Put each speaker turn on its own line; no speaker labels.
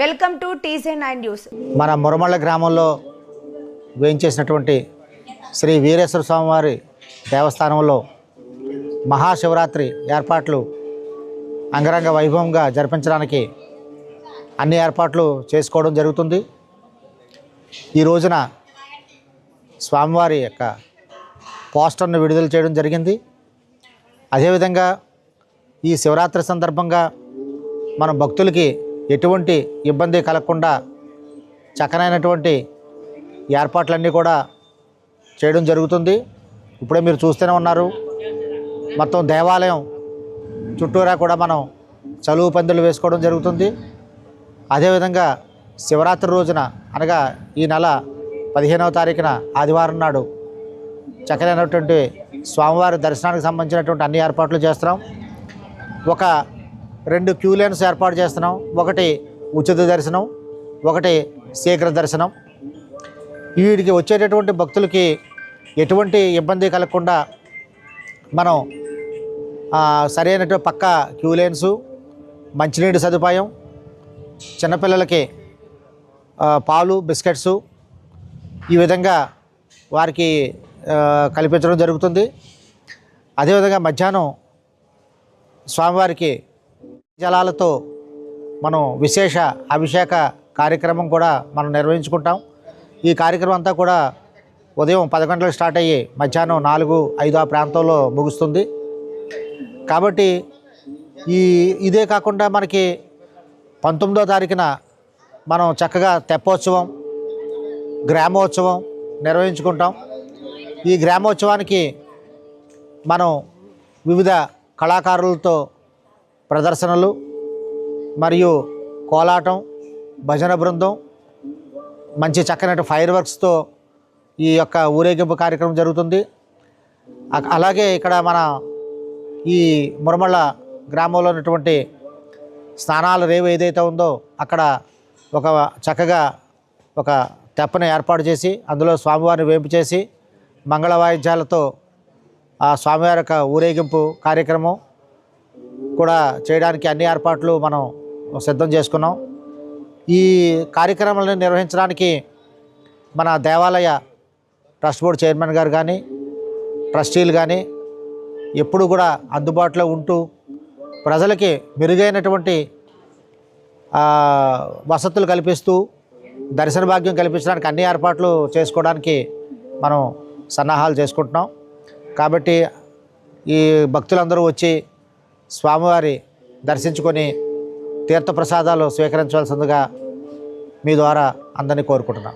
Welcome to TJ9 news.
మన మురమళ్ళ గ్రామంలో వేయించేసినటువంటి శ్రీ వీరేశ్వర స్వామివారి దేవస్థానంలో మహాశివరాత్రి ఏర్పాట్లు అంగరంగ వైభవంగా జరిపించడానికి అన్ని ఏర్పాట్లు చేసుకోవడం జరుగుతుంది. ఈ రోజున స్వామివారి యొక్క పోస్టర్ను విడుదల చేయడం జరిగింది. అదేవిధంగా ఈ శివరాత్రి సందర్భంగా మన భక్తులకి ఎటువంటి ఇబ్బంది కలగకుండా చక్కనైనటువంటి ఏర్పాట్లన్నీ కూడా చేయడం జరుగుతుంది. ఇప్పుడే మీరు చూస్తూనే ఉన్నారు. మొత్తం దేవాలయం చుట్టూరా కూడా మనం చలువు పందిళ్ళు వేసుకోవడం జరుగుతుంది. అదేవిధంగా శివరాత్రి రోజున అనగా ఈ నెల 15వ తారీఖున ఆదివారం నాడు చక్కనైనటువంటి స్వామివారి దర్శనానికి సంబంధించినటువంటి అన్ని ఏర్పాట్లు చేస్తున్నాం. ఒక 2 క్యూ లైన్స్ ఏర్పాటు చేస్తున్నాం. ఒకటి ఉచిత దర్శనం, ఒకటి శీఘ్ర దర్శనం. వీడికి వచ్చేటటువంటి భక్తులకి ఎటువంటి ఇబ్బంది కలగకుండా మనం సరైనటువంటి పక్క క్యూ లైన్సు, మంచినీటి సదుపాయం, చిన్నపిల్లలకి పాలు, బిస్కెట్సు ఈ విధంగా వారికి కల్పించడం జరుగుతుంది. అదేవిధంగా మధ్యాహ్నం స్వామివారికి జలాలతో మనం విశేష అభిషేక కార్యక్రమం కూడా మనం నిర్వహించుకుంటాం. ఈ కార్యక్రమం అంతా కూడా ఉదయం 10 గంటలకు స్టార్ట్ అయ్యి మధ్యాహ్నం 4, 5 ఆ ప్రాంతంలో ముగుస్తుంది. కాబట్టి ఇదే కాకుండా మనకి 19వ తారీఖున మనం చక్కగా తెప్పోత్సవం, గ్రామోత్సవం నిర్వహించుకుంటాం. ఈ గ్రామోత్సవానికి మనం వివిధ కళాకారులతో ప్రదర్శనలు మరియు కోలాటం, భజన బృందం, మంచి చక్కనైన ఫైర్ వర్క్స్తో ఈ యొక్క ఊరేగింపు కార్యక్రమం జరుగుతుంది. అలాగే ఇక్కడ మన ఈ మురమళ్ళ గ్రామంలో ఉన్నటువంటి స్నానాల రేవు ఏదైతే ఉందో అక్కడ ఒక చక్కగా ఒక తెప్పని ఏర్పాటు చేసి అందులో స్వామివారిని వేంపు చేసి మంగళ వాయిద్యాలతో ఆ స్వామివారి యొక్క ఊరేగింపు కార్యక్రమం కూడా చేయడానికి అన్ని ఏర్పాట్లు మనం సిద్ధం చేసుకున్నాం. ఈ కార్యక్రమాలను నిర్వహించడానికి మన దేవాలయ ట్రస్ట్ బోర్డు చైర్మన్ గారు కానీ, ట్రస్టీలు కానీ ఎప్పుడు కూడా అందుబాటులో ఉంటూ ప్రజలకి మెరుగైనటువంటి వసతులు కల్పిస్తూ దర్శన భాగ్యం కల్పించడానికి అన్ని ఏర్పాట్లు చేసుకోవడానికి మనం సన్నాహాలు చేసుకుంటున్నాం. కాబట్టి ఈ భక్తులందరూ వచ్చి స్వామివారి దర్శించుకొని తీర్థప్రసాదాలు స్వీకరించవలసిందిగా మీ ద్వారా అందరినీ కోరుకుంటున్నాం.